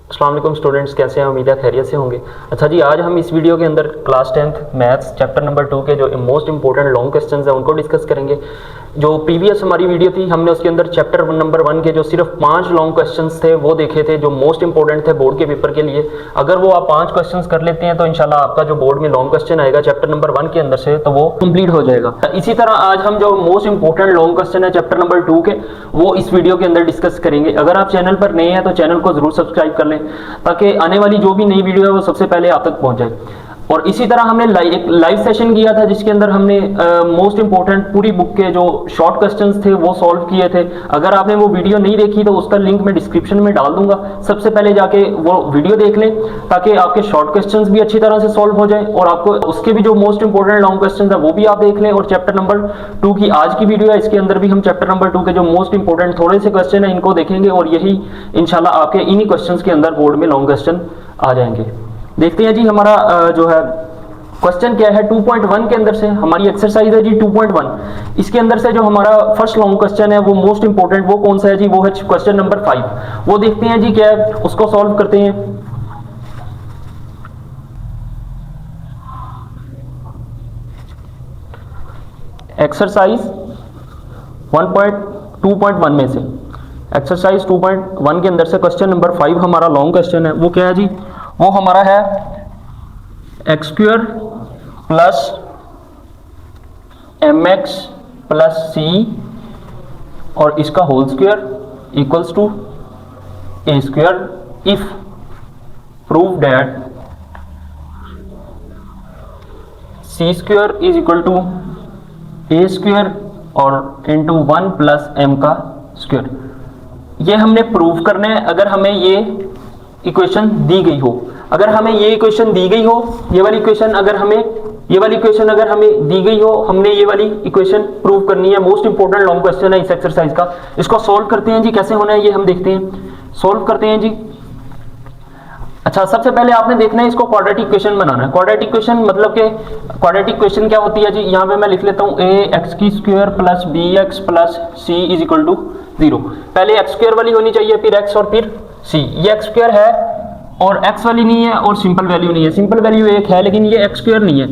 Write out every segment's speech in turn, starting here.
अस्सलाम वालेकुम स्टूडेंट्स, कैसे हैं? उम्मीद है खैरियत से होंगे। अच्छा जी, आज हम इस वीडियो के अंदर class 10th maths chapter number 2 के जो मोस्ट इंपॉर्टेंट लॉन्ग क्वेश्चंस हैं उनको डिस्कस करेंगे। जो प्रीवियस हमारी वीडियो थी हमने उसके अंदर चैप्टर नंबर 1 के जो सिर्फ 5 लॉन्ग क्वेश्चंस थे वो देखे थे, जो मोस्ट इंपॉर्टेंट थे बोर्ड के पेपर के लिए। अगर वो आप 5 क्वेश्चंस कर लेते हैं तो इंशाल्लाह आपका जो बोर्ड में लॉन्ग क्वेश्चन आएगा चैप्टर नंबर 1 के अंदर से तो वो कंप्लीट हो जाएगा। इसी तरह आज हम जो मोस्ट इंपॉर्टेंट लॉन्ग क्वेश्चन है चैप्टर नंबर 2 के वो इस वीडियो के अंदर डिस्कस करेंगे। अगर आप चैनल पर नए हैं तो चैनल को जरूर सब्सक्राइब कर लें ताकि आने वाली जो भी नई वीडियो है वो सबसे पहले आप तक पहुंच जाए। और इसी तरह हमने एक लाइव सेशन किया था जिसके अंदर हमने मोस्ट इंपॉर्टेंट पूरी बुक के जो शॉर्ट क्वेश्चंस थे वो सॉल्व किए थे। अगर आपने वो वीडियो नहीं देखी तो उसका लिंक मैं डिस्क्रिप्शन में डाल दूंगा, सबसे पहले जाके वो वीडियो देख लें ताकि आपके शॉर्ट क्वेश्चंस भी अच्छी तरह से सॉल्व हो जाए और आपको उसके भी जो मोस्ट इंपॉर्टेंट लॉन्ग क्वेश्चंस है वो भी आप देख लें। और चैप्टर नंबर 2 की आज की वीडियो है, इसके अंदर भी हम चैप्टर नंबर 2 के जो मोस्ट इंपॉर्टेंट थोड़े से क्वेश्चन है इनको देखेंगे और यही इंशाल्लाह आपके इन्हीं क्वेश्चंस के अंदर बोर्ड में लॉन्ग क्वेश्चन आ जाएंगे। देखते हैं जी हमारा जो है क्वेश्चन क्या है। 2.1 के अंदर से हमारी एक्सरसाइज है जी 2.1। इसके अंदर से जो हमारा फर्स्ट लॉन्ग क्वेश्चन है वो मोस्ट इंपॉर्टेंट वो कौन सा है जी, वो है क्वेश्चन नंबर 5। वो देखते हैं जी क्या है, उसको सॉल्व करते हैं। एक्सरसाइज 1.2.1 में से एक्सरसाइज 2.1 के अंदर से क्वेश्चन नंबर 5 हमारा लॉन्ग क्वेश्चन है। वो क्या है जी, वो हमारा है X square plus M X plus C और इसका whole square equals to A square if prove that C square is equal to A square और इंटू 1 प्लस एम का स्क्वायर। ये हमने प्रूव करना है अगर हमें ये इक्वेशन दी गई हो। अगर हमें ये इक्वेशन दी गई हो, ये वाली इक्वेशन अगर हमें दी गई हो, हमने ये वाली इक्वेशन प्रूव करनी है। मोस्ट इंपॉर्टेंट लॉन्ग क्वेश्चन है इस एक्सरसाइज का। इसको सॉल्व करते हैं जी, कैसे होना है ये हम देखते हैं। सॉल्व करते हैं जी। अच्छा, सबसे पहले आपने देखना है इसको क्वाड्रेटिक इक्वेशन बनाना है। क्वाड्रेटिक इक्वेशन मतलब कि क्वाड्रेटिक इक्वेशन क्या होती है जी, यहाँ पे मैं लिख लेता हूँ ए एक्स की square plus B X plus C is equal to 0। पहले एक्स स्क्वायर वाली होनी चाहिए, फिर एक्स और फिर सी। ये एक्स स्क्वायर है और एक्स वाली नहीं है और सिंपल वैल्यू नहीं है। सिंपल वैल्यू एक है लेकिन ये एक्स स्क्वायर नहीं है,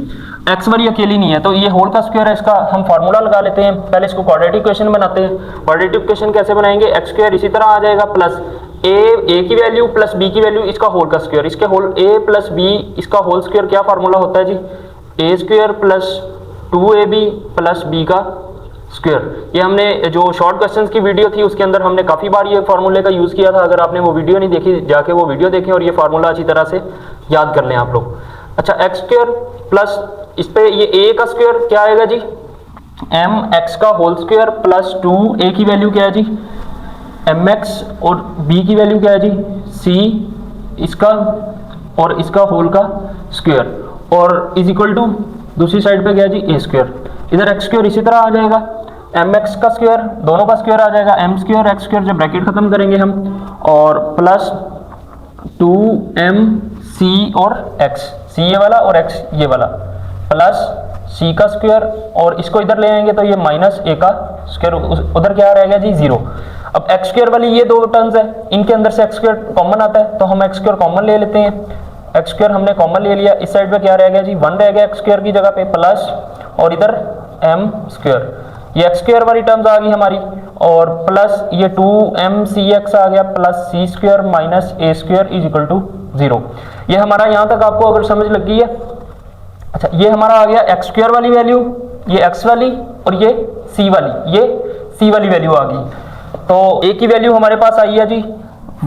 एक्स वाली अकेली नहीं है, तो ये होल का स्क्वायर है। इसका हम फार्मूला लगा लेते हैं। पहले इसको क्वाड्रेटिक इक्वेशन बनाते हैं। क्वाड्रेटिक इक्वेशन कैसे बनाएंगे, एक्स स्क्वायर इसी तरह आ जाएगा प्लस ए की वैल्यू प्लस बी की वैल्यू, इसका होल का स्क्वायर, इसके होल ए प्लस बी इसका होल स्क्वायर। क्या फार्मूला होता है ji, A square plus 2ab plus B का स्क्वायर। ये हमने जो शॉर्ट क्वेश्चंस की वीडियो थी उसके अंदर हमने काफ़ी बार ये फार्मूले का यूज़ किया था। अगर आपने वो वीडियो नहीं देखी जाके वो वीडियो देखें और ये फार्मूला अच्छी तरह से याद कर लें आप लोग। अच्छा, एक्स स्क्वायर प्लस इस पे ये ए का स्क्वायर क्या आएगा जी, एम एक्स का होल स्क्वायर प्लस 2 ए की वैल्यू क्या है जी एम एक्स और बी की वैल्यू क्या है जी सी इसका और इसका होल का स्क्वायर और इज इक्वल टू दूसरी साइड पे क्या है जी ए स्क्वायर। इधर एक्स स्क्वायर इसी तरह आ जाएगा, एम एक्स का स्क्वायर दोनों का स्क्वायर आ जाएगा, एम स्क्वायर एक्स स्क्वायर जब ब्रैकेट खत्म करेंगे हम, और प्लस 2m सी और एक्स, सी ये वाला और एक्स ये वाला, प्लस सी का स्क्वायर और इसको इधर ले आएंगे तो ये माइनस ए का स्क्वायर, उधर क्या रहेगा जी 0। अब एक्स स्क्वायर वाली ये दो टर्म्स है, इनके अंदर से एक्स स्क्वायर कॉमन आता है तो हम एक्स स्क्वायर कॉमन ले लेते हैं। एक्स स्क्वायर हमने कॉमन ले लिया, इस साइड पे क्या रहेगा जी 1 रहेगा एक्स स्क्वायर की जगह पे, प्लस और इधर एम स्क्वायर, ये एक्स स्क्वायर वाली टर्म्स आ गई हमारी, और प्लस ये 2mcx आ गया plus C square minus A square is equal to 0। ये हमारा यहाँ तक आपको अगर समझ लग गई है। अच्छा, ये हमारा आ गया एक्स स्क्वायर वाली वैल्यू, ये एक्स वाली और ये सी वाली, ये सी वाली वैल्यू आ गई। तो ए की वैल्यू हमारे पास आई है जी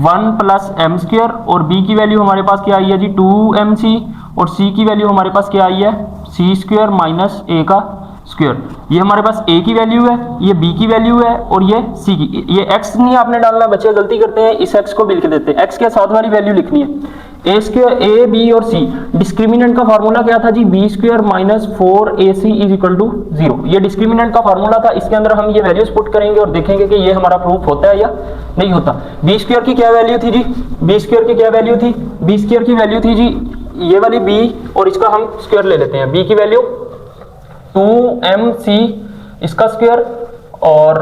1 प्लस एम स्क्वायर और बी की वैल्यू हमारे पास क्या आई है जी 2mc और सी की वैल्यू हमारे पास क्या आई है सी स्क्वायर माइनस ए का स्क्वायर। ये हमारे पास ए की वैल्यू है, ये बी की वैल्यू है और ये सी की। ये एक्स नहीं आपने डालना, बच्चे गलती करते हैं, इस एक्स को भी लिख देते हैं, एक्स के साथ वाली वैल्यू लिखनी है। ए स्क्वायर ए बी और सी, डिस्क्रिमिनेंट का फार्मूला क्या था जी B square minus 4ac is equal to 0। ये डिस्क्रिमिनेंट का फार्मूला था, इसके अंदर हम ये वैल्यूज पुट करेंगे और देखेंगे कि ये हमारा प्रूफ होता है या नहीं होता। बी स्क्वायर की क्या वैल्यू थी जी, बी स्क्वायर की क्या वैल्यू थी, बी स्क्वायर की वैल्यू थी जी ये वाली बी और इसका हम स्क्वायर ले लेते हैं, बी की वैल्यू 2mc इसका स्क्वायर और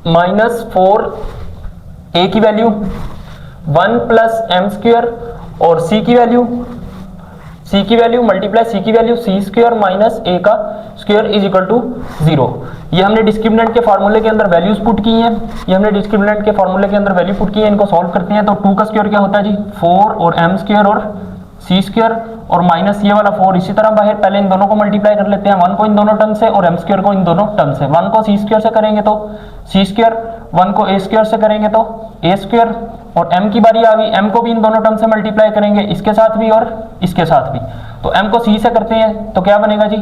माइनस 4 ए की वैल्यू 1 प्लस एम स्क्वायर और सी की वैल्यू मल्टीप्लाई सी की वैल्यू सी स्क्वायर माइनस ए का स्क्वायर इज इक्वल टू 0। ये हमने डिस्क्रिमिनेंट के फार्मूले के अंदर वैल्यूज पुट की हैं, इनको सॉल्व करते हैं। तो 2 का स्क्वायर क्या होता है जी 4 और एम स्क्वायर और सी स्क्वायर और माइनस ये वाला 4 इसी तरह बाहर, पहले इन दोनों को मल्टीप्लाई कर लेते हैं, 1 को इन दोनों टर्म से और एम स्क्वायर को इन दोनों टर्म से। 1 को सी स्क्वायर से करेंगे तो सी स्क्वायर, 1 को ए स्क्वायर से करेंगे तो ए स्क्वायर, और m की बारी आ गई, m को भी इन दोनों टर्म से मल्टीप्लाई करेंगे, इसके साथ भी और इसके साथ भी। तो m को c से करते हैं तो क्या बनेगा जी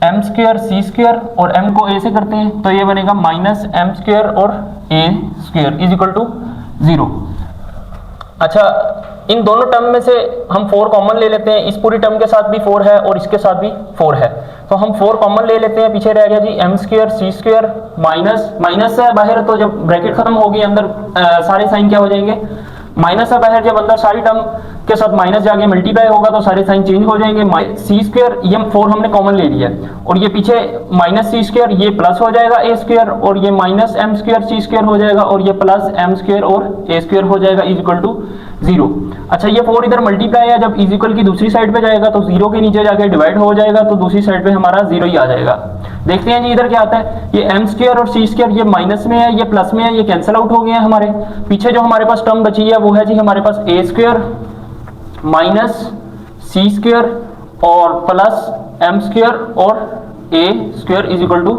m स्क्वायर सी स्क्वायर, और m को a से करते हैं तो ये बनेगा माइनस एम स्क्वायर और a square is equal to 0। अच्छा, इन दोनों टर्म में से हम 4 कॉमन ले लेते हैं, इस पूरी टर्म के साथ भी 4 है और इसके साथ भी 4 है, तो हम 4 कॉमन ले लेते हैं, पीछे रह गया G M square c square minus है बाहर, तो जब ब्रैकेट खत्म होगी अंदर सारे साइन क्या हो जाएंगे माइनस है बाहर, जब अंदर सारी टर्म के साथ माइनस जाके मल्टीप्लाई होगा तो सारे साइन चेंज हो जाएंगे। सी स्क्वायर ये 4 हमने कॉमन ले लिया और ये पीछे माइनस सी स्क्वायर ये प्लस हो जाएगा ए स्क्वायर, और ये minus M square c square हो जाएगा और ये प्लस एम स्क्वायर और ए स्क्वायर हो जाएगा इज इक्वल टू 0। अच्छा, ये 4 इधर मल्टीप्लाई है, जब इज इक्वल की दूसरी साइड पे जाएगा तो 0 के नीचे जाके डिवाइड हो जाएगा, तो दूसरी साइड पे हमारा 0 ही आ जाएगा। देखते हैं जी इधर क्या आता है, ये एम स्क्वायर और सी स्क्वायर ये माइनस में है, ये प्लस में है, ये कैंसिल आउट हो गए हैं हमारे। पीछे जो हमारे पास टर्म बची है वो है जी हमारे पास ए स्क्वायर माइनस सी स्क्वायर और प्लस एम स्क्वायर और ए स्क्वायर इज इक्वल टू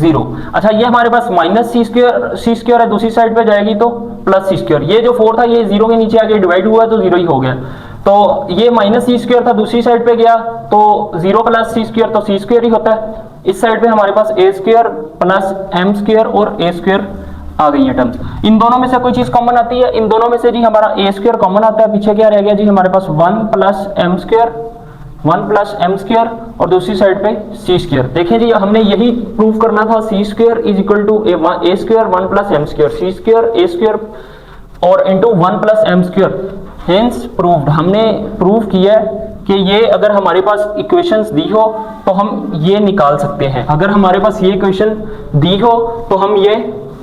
0। अच्छा, ये हमारे पास माइनस सी स्क्वायर है, दूसरी साइड पे जाएगी तो प्लस सी स्क्वायर, ये जो 4 था ये 0 के नीचे आके डिवाइड हुआ तो 0 ही हो गया। तो ये माइनस सी स्क्वायर था, दूसरी साइड पे गया तो 0 प्लस सी स्क्वायर तो सी स्क्वायर ही होता है। इस साइड पे हमारे पास ए स्क्वायर प्लस एम स्क्वायर और ए स्क्वायर आ गई है टर्म्स। इन दोनों में से कोई चीज कॉमन आती है, इन दोनों में से जी हमारा ए स्क्वायर कॉमन आता है, पीछे क्या रह गया जी हमारे पास 1 प्लस एम स्क्वायर और दूसरी साइड पे सी स्क्वायर। देखें जी हमने यही प्रूव करना था, c square is equal to A square 1 plus m square, c square a square और into 1 plus m square, hence proved. हमने प्रूव किया कि ये अगर हमारे पास इक्वेशंस दी हो तो हम ये निकाल सकते हैं, अगर हमारे पास ये इक्वेशन दी हो तो हम ये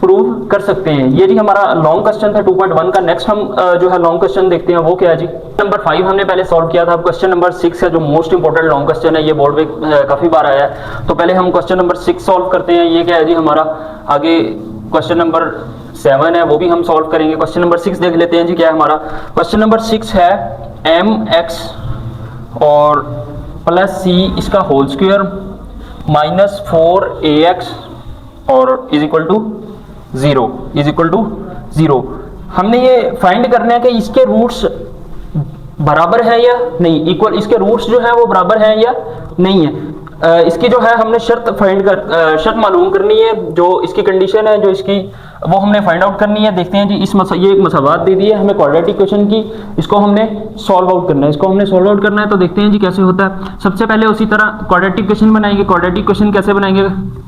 प्रूव कर सकते हैं। ये जी हमारा लॉन्ग क्वेश्चन था 2.1 का। नेक्स्ट हम जो है लॉन्ग क्वेश्चन देखते हैं, वो क्या है जी नंबर 5 हमने पहले सॉल्व किया था। अब क्वेश्चन नंबर 6 है जो मोस्ट इंपोर्टेंट लॉन्ग क्वेश्चन है, ये बोर्ड में काफी बार आया है। तो पहले हम क्वेश्चन नंबर 6 सॉल्व करते हैं। ये क्या है जी हमारा, आगे क्वेश्चन नंबर 7 है वो भी हम सॉल्व करेंगे। क्वेश्चन नंबर 6 देख लेते हैं जी क्या है हमारा। क्वेश्चन नंबर 6 है mx और प्लस सी इसका होल स्क्वायर माइनस 4ax और इज इक्वल टू 0। हमने ये फाइंड करना है कि इसके रूट्स बराबर है या नहीं, इक्वल, इसके रूट्स जो है वो बराबर है या नहीं है। इसकी जो है हमने शर्त मालूम करनी है, जो इसकी कंडीशन है जो इसकी वो हमने फाइंड आउट करनी है। देखते हैं जी ये एक मसावात दे दी है हमें क्वाड्रेटिक इक्वेशन की, इसको हमने सॉल्व आउट करना है। तो देखते हैं जी कैसे होता है। सबसे पहले उसी तरह क्वाड्रेटिक इक्वेशन बनाएंगे। क्वाड्रेटिक इक्वेशन कैसे बनाएंगे,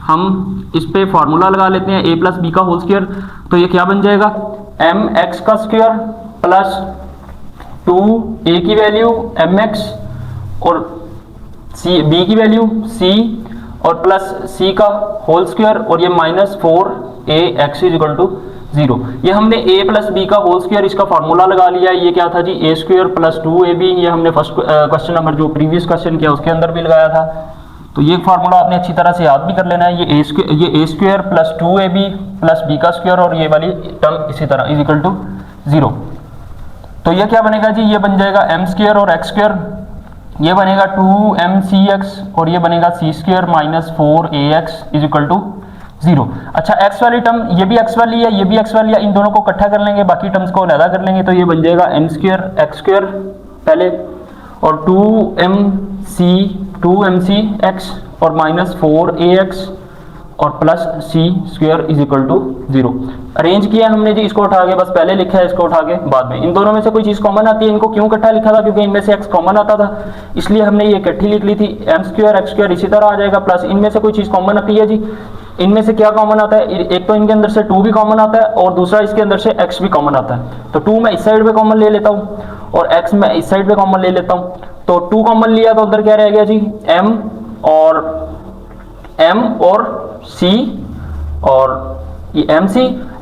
हम इस पे फार्मूला लगा लेते हैं a प्लस बी का होल स्क्वायर। तो ये क्या बन जाएगा mx का स्क्वायर प्लस 2a की वैल्यू mx और b की वैल्यू c और प्लस c का होल स्क्वायर और ये minus 4ax is equal to 0। ये हमने a प्लस बी का होल स्क्वायर इसका फार्मूला लगा लिया। ये क्या था जी a स्क्वायर प्लस 2ab, ये हमने फर्स्ट क्वेश्चन नंबर जो प्रीवियस क्वेश्चन किया उसके अंदर भी लगाया था। तो ये फार्मूला आपने अच्छी तरह से याद भी कर लेना है। ये a square plus 2ab plus b का स्क्वायर और ये वाली टर्म इसी तरह इज इक्वल टू 0। तो ये क्या बनेगा जी, ये बन जाएगा m स्क्वायर और x स्क्वायर, ये बनेगा 2mcx और ये बनेगा c square minus 4ax is equal to 0। अच्छा, x वाली टर्म ये भी x वाली है, ये भी x वाली है, इन दोनों को इकट्ठा कर लेंगे, बाकी टर्म्स को अलग कर लेंगे। तो ये बन जाएगा m स्क्वायर x स्क्वायर पहले और 2mcx और माइनस 4ax और plus c square is equal to 0। Arrange किया हमने जी, इसको उठा के बस पहले लिखा है, इसको उठा के बाद में। इन दोनों में से कोई चीज कॉमन आती है, इनको क्यों इकट्ठा लिखा था, क्योंकि इनमें से x कॉमन आता था इसलिए हमने ये इकट्ठी लिख ली थी। m स्क्वायर x स्क्वायर इसी तरह आ जाएगा प्लस इनमें से कोई चीज कॉमन आती है जी। इनमें से क्या कॉमन आता है, एक तो इनके अंदर से 2 भी कॉमन आता है और दूसरा इसके अंदर से x भी कॉमन आता है। तो 2 मैं इस साइड पे कॉमन ले लेता हूँ और x मैं इस साइड पे कॉमन ले लेता हूँ। तो 2 कॉमन लिया तो उधर क्या रह गया जी m और c और ये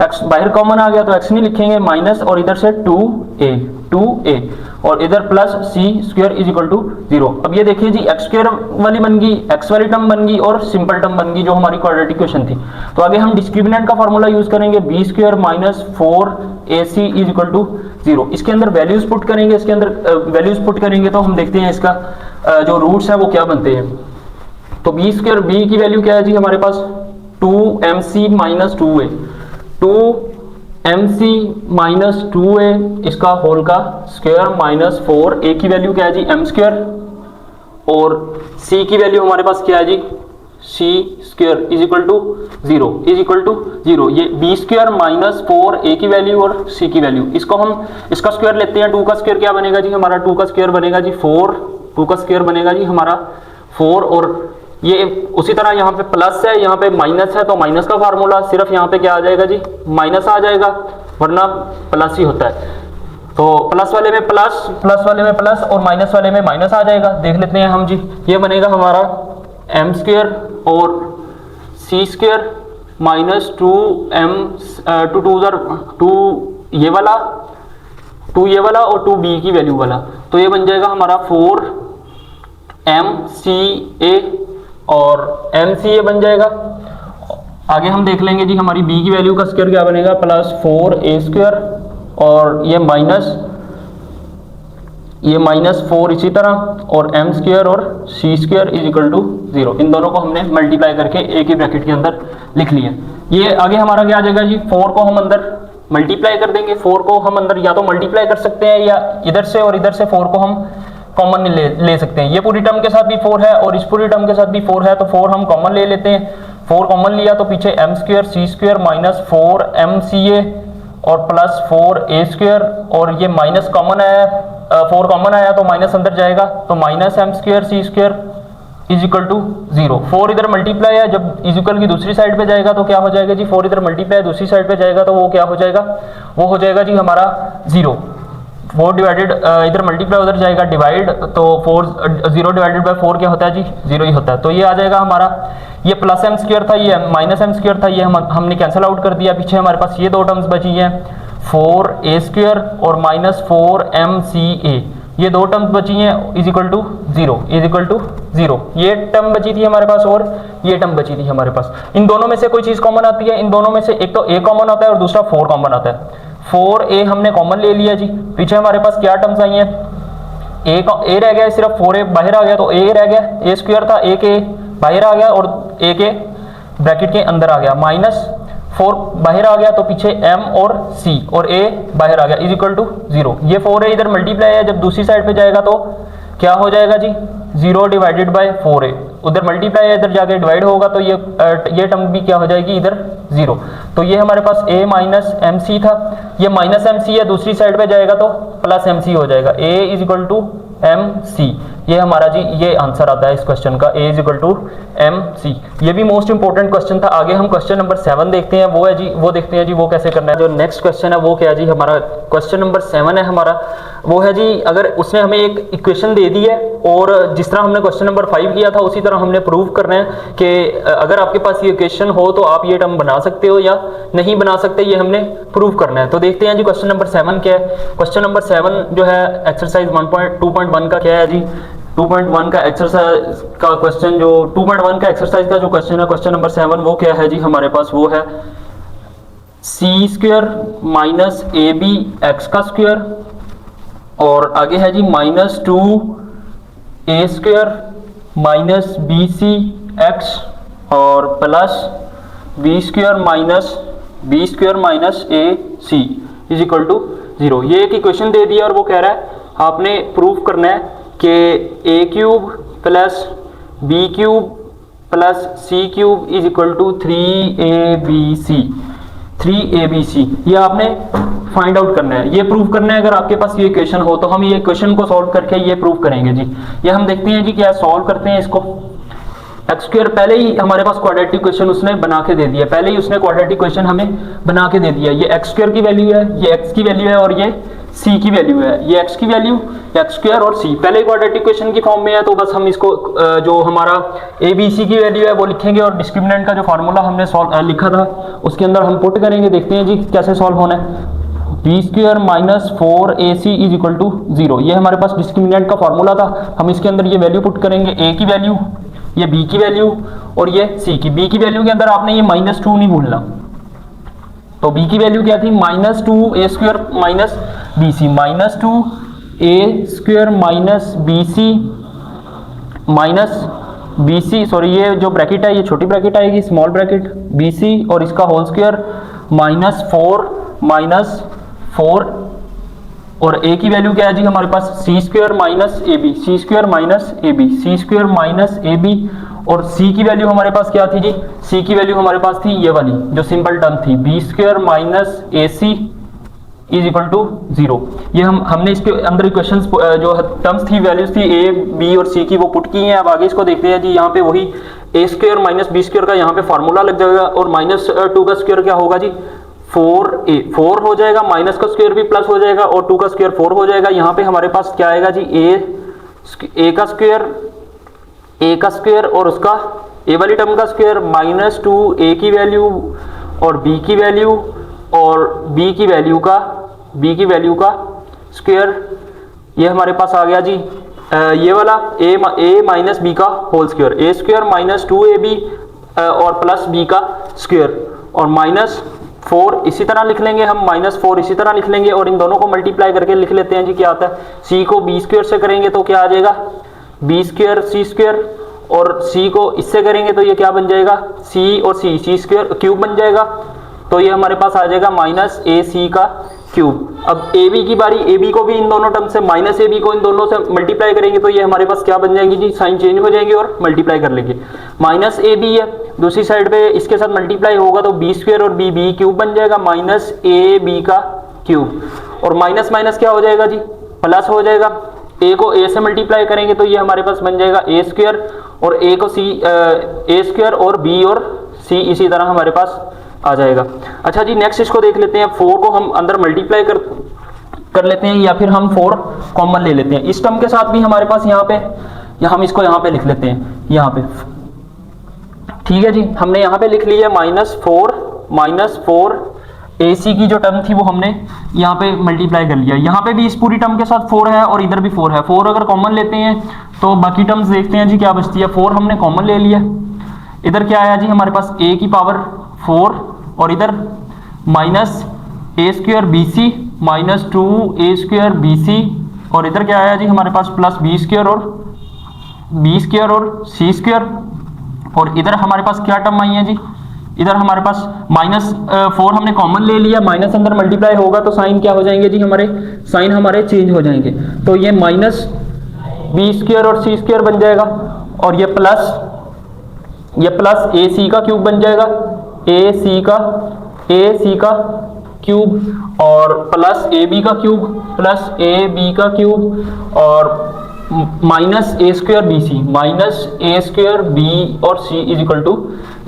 x बाहर कॉमन आ गया तो x नहीं लिखेंगे माइनस, और इधर से 2a और इधर plus C square is equal to 0। अब ये देखिए जी एक्स स्क्वायर वाली बन गई, एक्स वाली टर्म बन गई और सिंपल टर्म बन गई जो हमारी क्वाड्रेटिक इक्वेशन थी। तो आगे हम डिस्क्रिमिनेंट का फॉर्मूला यूज करेंगे, B square minus 4ac is equal to 0। इसके अंदर वैल्यूज पुट करेंगे, इसके अंदर वैल्यूज पुट करेंगे तो हम देखते हैं इसका जो रूट्स है वो क्या बनते हैं। तो बी स्क्वायर, बी की वैल्यू क्या है जी हमारे पास 2mc minus 2a, 2mc minus 2a इसका होल का स्क्वायर माइनस 4a की वैल्यू क्या है जी m स्क्वायर, और c की वैल्यू हमारे पास क्या है जी c square is equal to 0 is equal to 0। ये b स्क्वायर माइनस 4a की वैल्यू और c की वैल्यू, इसको हम इसका स्क्वायर लेते हैं। 2 का स्क्वायर क्या बनेगा जी हमारा, 2 का स्क्वायर बनेगा जी 4, 2 का स्क्वायर बनेगा जी हमारा 4, और ये उसी तरह यहाँ पे प्लस है, यहाँ पे माइनस है तो माइनस का फार्मूला सिर्फ यहाँ पे क्या आ जाएगा जी माइनस आ जाएगा, वरना प्लस ही होता है। तो प्लस वाले में प्लस, प्लस वाले में प्लस और माइनस वाले में माइनस आ जाएगा। देख लेते हैं हम जी, ये बनेगा हमारा m स्क्वायर और c स्क्वायर माइनस 2m 2 ये वाला 2 ये वाला और 2b की वैल्यू वाला, तो ये बन जाएगा हमारा 4mca और mca बन जाएगा। आगे हम देख लेंगे जी हमारी b की वैल्यू का स्क्वायर क्या बनेगा प्लस 4a स्क्वायर और ये माइनस 4 इसी तरह, और m स्क्वायर और c square is equal to 0। इन दोनों को हमने मल्टीप्लाई करके एक ही ब्रैकेट के अंदर लिख लिया। ये आगे हमारा क्या आ जाएगा जी, 4 को हम अंदर मल्टीप्लाई कर देंगे, 4 को हम अंदर या तो मल्टीप्लाई कर सकते हैं या इधर से और इधर से 4 को हम कॉमन ले सकते हैं। ये पूरी टर्म के साथ भी 4 है और इस पूरी टर्म के साथ भी 4 है, तो 4 हम कॉमन ले लेते हैं। 4 कॉमन लिया तो पीछे m square c square minus 4mca और प्लस 4a स्क्वायर, और ये माइनस कॉमन आया, 4 कॉमन आया तो माइनस अंदर जाएगा, तो minus m square c square is equal to 0। 4 इधर मल्टीप्लाई है, जब इज इक्वल की दूसरी साइड पे जाएगा तो क्या हो जाएगा जी, 4 इधर मल्टीप्लाई दूसरी साइड पे जाएगा तो वो क्या हो जाएगा, वो हो जाएगा जी हमारा 0। 4 डिवाइडेड इधर मल्टीप्लाई उधर जाएगा डिवाइड, तो 0 डिवाइडेड बाय 4 क्या होता है जी 0 ही होता है। तो ये आ जाएगा हमारा, ये प्लस m स्क्वायर था, ये माइनस m स्क्वायर था, ये हमने कैंसिल आउट कर दिया। पीछे हमारे पास ये दो टर्म्स बची हैं 4a स्क्वायर और माइनस 4mca, ये दो टर्म्स बची हैं is equal to 0 is equal to 0। ये टर्म बची थी हमारे पास और ये टर्म बची थी हमारे पास। इन दोनों में से कोई चीज कॉमन आती है, इन दोनों में से एक तो a कॉमन आता है और दूसरा 4 कॉमन आता है। 4a हमने कॉमन ले लिया जी। पीछे हमारे पास क्या टर्म्स आई हैं, a रह गया, सिर्फ 4a बाहर आ गया तो a रह गया, a स्क्वायर था, a के बाहर आ गया और a के ब्रैकेट के अंदर आ गया, माइनस 4 बाहर आ गया तो पीछे m और c और a बाहर आ गया इज इक्वल टू 0। ये 4a इधर मल्टीप्लाई है, जब दूसरी साइड पे जाएगा तो क्या हो जाएगा जी 0 डिवाइडेड बाय 4a, उधर मल्टीप्लाई है इधर जाके डिवाइड होगा तो ये टर्म भी क्या हो जाएगी इधर 0। तो ये हमारे पास a माइनस mc था, ये माइनस mc है, दूसरी साइड पे जाएगा तो प्लस mc हो जाएगा, a is equal to mc। ये हमारा जी ये आंसर आता है इस क्वेश्चन का, a is equal to mc। ये भी मोस्ट इंपॉर्टेंट क्वेश्चन था। आगे हम क्वेश्चन नंबर 7 देखते हैं, वो है जी, वो देखते हैं जी वो कैसे करना है। जो नेक्स्ट क्वेश्चन है वो क्या है जी, हमारा क्वेश्चन नंबर 7 है हमारा, वो है जी अगर उसने हमें एक इक्वेशन दे दी है और जिस तरह हमने क्वेश्चन नंबर 5 किया था उसी तरह हमने प्रूव करना है कि अगर आपके पास ये इक्वेशन हो तो आप ये टर्म बना सकते हो या नहीं बना सकते, ये हमने प्रूव करना है। तो देखते हैं जी क्वेश्चन नंबर 7 क्या है। क्वेश्चन नंबर 7 जो है एक्सरसाइज 1.2.1 का क्या है जी, 2.1 का एक्सरसाइज का क्वेश्चन, जो 2.1 का एक्सरसाइज का जो क्वेश्चन है क्वेश्चन नंबर 7, वो क्या है जी हमारे पास, वो है c square minus ab x का स्क्वायर, और आगे है जी minus 2a square minus bc x और plus b square minus ac is equal to 0। ये एक इक्वेशन दे दिया और वो कह रहा है आपने प्रूफ करना है कि a cube plus b cube plus c cube is equal to 3abc, ये आपने फाइंड आउट करना है, ये प्रूव करना है। अगर आपके पास ये इक्वेशन हो तो हम ये इक्वेशन को सॉल्व करके ये प्रूव करेंगे जी। ये हम देखते हैं जी क्या सॉल्व करते हैं इसको। एक्स स्क्वायर पहले ही हमारे पास क्वाड्रेटिक इक्वेशन उसने बना के दे दिया, पहले ही उसने क्वाड्रेटिक इक्वेशन हमें बना के दे दिया। ये एक्स स्क्वायर की वैल्यू है, ये एक्स की वैल्यू है और ये सी की वैल्यू है, ये एक्स की वैल्यू, एक्स स्क्वायर और सी पहले क्वाड्रेटिक इक्वेशन की फॉर्म में है, तो बस हम इसको जो हमारा ए बी सी की वैल्यू है वो लिखेंगे और डिस्क्रिमिनेंट का जो फार्मूला हमने लिखा था उसके अंदर हम पुट करेंगे। देखते हैं जी कैसे सॉल्व होना है। B square minus 4ac is equal to 0, ये हमारे पास डिस्क्रिमिनेंट का फार्मूला था। हम इसके अंदर ये वैल्यू पुट करेंगे, ए की वैल्यू, ये बी की वैल्यू और ये सी की। बी की वैल्यू के अंदर आपने ये -2 नहीं भूलना, तो बी की वैल्यू क्या थी, -2 a square minus b c, -2 a square minus b c minus b c, sorry ये जो ब्रैकेट है ये छोटी ब्रैकेट आएगी, स्मॉल ब्रैकेट बी सी और इसका होल स्क्वायर -4 और ए की वैल्यू क्या है जी हमारे पास, C square minus A B, C square minus A B, C square minus A B. और सी की वैल्यू हमारे पास क्या थी जी, सी की वैल्यू हमारे पास थी ये वाली जो सिंपल टर्म थी, B square minus A C is equal to 0। ये हमने इसके अंदर इक्वेशंस जो टर्म्स थी, वैल्यूज थी ए बी और सी की, वो पुट की हैं। अब आगे इसको देखते हैं जी। यहाँ पे वही ए स्क्वायर माइनस बी स्क्वायर का यहाँ पे फार्मूला लग जाएगा और -2 का स्क्वायर क्या होगा जी, 4a, 4 हो जाएगा, माइनस का स्क्वायर भी प्लस हो जाएगा और 2 का स्क्वायर 4 हो जाएगा। यहाँ पे हमारे पास क्या आएगा जी, ए का स्क्वायर और उसका ए वाली टर्म का स्क्वायर -2 ए की वैल्यू और बी की वैल्यू और बी की वैल्यू का स्क्वायर, ये हमारे पास आ गया जी ये वाला ए माइनस बी का whole square, a square -2ab और प्लस बी का स्क्वायर और -4 इसी तरह लिख लेंगे हम, -4 इसी तरह लिख लेंगे और इन दोनों को मल्टीप्लाई करके लिख लेते हैं जी क्या आता है। सी को बी स्क्वायर से करेंगे तो क्या आ जाएगा, बी स्क्वायर सी स्क्वायर और सी को इससे करेंगे तो ये क्या बन जाएगा, सी और सी स्क्वायर क्यूब बन जाएगा, तो ये हमारे पास आ जाएगा -ac का क्यूब। अब ए बी की बारी, ए बी को भी इन दोनों टर्म से -ab को इन दोनों से मल्टीप्लाई करेंगे तो ये हमारे पास क्या बन जाएंगी जी, साइन चेंज हो जाएंगे और मल्टीप्लाई कर लेंगे। -ab है, दूसरी साइड पे इसके साथ मल्टीप्लाई होगा तो बी स्क्वायर और बी क्यूब बन जाएगा, -ab का क्यूब और माइनस माइनस क्या हो जाएगा जी, प्लस हो जाएगा। ए को ए से मल्टीप्लाई करेंगे तो ये हमारे पास बन जाएगा ए स्क्वायर और ए को सी, ए स्क्वायर और बी और सी इसी तरह हमारे पास आ जाएगा। अच्छा जी नेक्स्ट इसको देख लेते हैं। 4 को हम अंदर मल्टीप्लाई कर लेते हैं या फिर हम 4 कॉमन ले लेते हैं। इस टर्म के साथ भी हमारे पास यहाँ पे, हम इसको यहाँ पे लिख लेते हैं, यहाँ पे ठीक है जी। हमने यहाँ पे लिख लिया -4 AC की जो टर्म थी वो हमने यहाँ पे मल्टीप्लाई कर लिया। यहाँ पे भी इस पूरी टर्म के साथ 4 है और इधर भी 4 है। 4 अगर कॉमन लेते हैं तो बाकी टर्म्स देखते हैं जी क्या बचती है। 4 हमने कॉमन ले लिया, इधर क्या आया जी हमारे पास a की पावर 4 और इधर -a square BC -2a square BC और इधर क्या आया जी हमारे पास प्लस b स्क्वायर और c स्क्वायर और इधर हमारे पास क्या टर्म आई है जी, इधर हमारे पास -4 हमने कॉमन ले लिया, माइनस अंदर मल्टीप्लाई होगा तो साइन क्या हो जाएंगे जी, हमारे साइन हमारे चेंज हो जाएंगे। तो ये -b स्क्वायर और c स्क्वायर बन जाएगा और ये प्लस ac का क्यूब बन जाएगा, ac का क्यूब और प्लस ab का क्यूब और -a स्क्वायर b और c इज इक्वल टू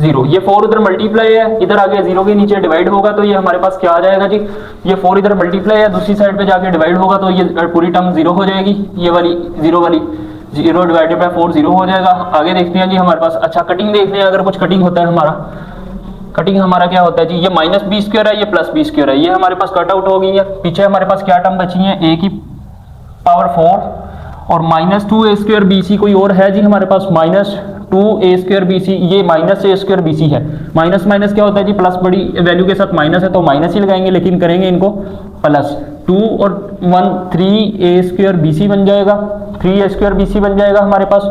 0। ये 4 इधर मल्टीप्लाई है, इधर आगे 0 के नीचे डिवाइड होगा तो ये हमारे पास क्या आ जाएगा जी, ये 4 इधर मल्टीप्लाई है, दूसरी साइड पे जाके डिवाइड होगा तो ये पूरी टर्म 0 हो जाएगी, ये वाली 0 डिवाइडेड बाय 4 0 हो जाएगा। आगे देखते हैं जी हमारे पास, अच्छा कटिंग देखते हैं, अगर कुछ कटिंग होता है कटिंग हमारा क्या होता है जी, ये -b स्क्वायर है, ये +b स्क्वायर है, ये हमारे पास कट आउट हो गई है। पीछे हमारे पास क्या टर्म बची है, a की पावर 4 और -2a स्क्वायर BC कोई और है जी हमारे पास, -2a स्क्वायर BC, ये -a स्क्वायर BC है। माइनस माइनस क्या होता है जी, प्लस बड़ी वैल्यू के साथ माइनस है तो माइनस ही लगाएंगे, लेकिन करेंगे इनको प्लस। 2 और 1 3a स्क्वायर BC बन जाएगा, 3a स्क्वायर BC बन जाएगा हमारे पास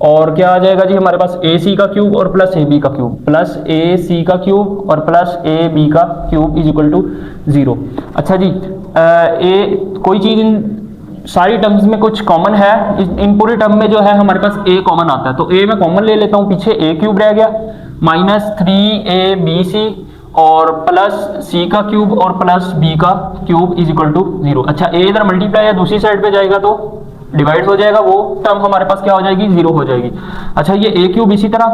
और क्या आ जाएगा जी हमारे पास, AC का क्यूब और प्लस AB का क्यूब, प्लस AC का क्यूब और प्लस AB का क्यूब इज इक्वल टू 0। अच्छा जी कोई चीज इन सारी टर्म्स में कुछ कॉमन है, इन पूरी टर्म में जो है हमारे पास a कॉमन आता है तो a मैं कॉमन ले लेता हूँ, पीछे a क्यूब रह गया, -3abc और प्लस c का क्यूब और प्लस b का क्यूब इज इक्वल टू 0। अच्छा a इधर मल्टीप्लाई है, दूसरी साइड पे जाएगा तो डिवाइड हो जाएगा, वो टर्म हमारे पास क्या हो जाएगी, 0 हो जाएगी। अच्छा ये ए क्यूब इसी तरह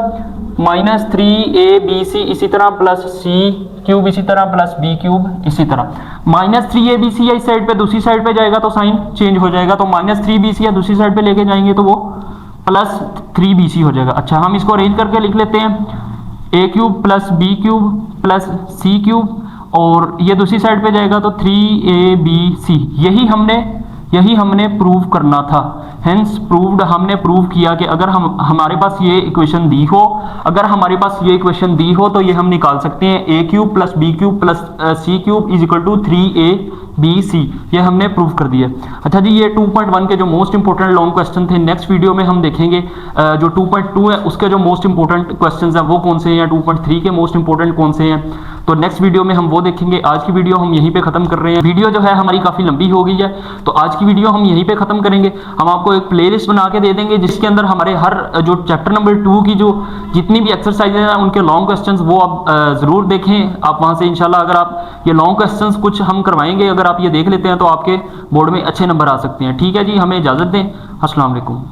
-3abc इसी तरह प्लस सी क्यूब इसी तरह प्लस बी क्यूब इसी तरह। -3abc या इस साइड पे दूसरी साइड पे जाएगा तो साइन चेंज हो जाएगा, तो -3bc या दूसरी साइड पे लेके जाएंगे तो वो +3bc हो जाएगा। अच्छा हम इसको अरेंज करके लिख लेते हैं, a cube plus b cube plus c cube, और ये दूसरी साइड पे जाएगा तो 3abc। यही हमने प्रूव करना था। हेंस प्रूव्ड, हमने प्रूव किया कि अगर हमारे पास ये इक्वेशन दी हो, तो ये हम निकाल सकते हैं a cube plus b cube plus c cube is equal to 3abc। ये हमने प्रूव कर दिया। अच्छा जी ये 2.1 के जो मोस्ट इंपोर्टेंट लॉन्ग क्वेश्चन थे नेक्स्ट वीडियो में हम देखेंगे। जो 2.2 है उसके जो मोस्ट इंपोर्टेंट क्वेश्चन हैं वो कौन से हैं, 2.3 के मोस्ट इंपोर्टेंट कौन से हैं, तो नेक्स्ट वीडियो में हम वो देखेंगे। आज की वीडियो हम यहीं पे खत्म कर रहे हैं। वीडियो जो है हमारी काफ़ी लंबी हो गई है, तो आज की वीडियो हम यहीं पे खत्म करेंगे। हम आपको एक प्लेलिस्ट बना के दे देंगे जिसके अंदर हमारे हर जो चैप्टर नंबर 2 की जो जितनी भी एक्सरसाइजेज हैं उनके लॉन्ग क्वेश्चंस वो आप ज़रूर देखें। आप वहाँ से इंशाल्लाह अगर आप ये लॉन्ग क्वेश्चंस कुछ हम करवाएंगे, अगर आप ये देख लेते हैं तो आपके बोर्ड में अच्छे नंबर आ सकते हैं। ठीक है जी, हमें इजाज़त दें। अस्सलाम वालेकुम।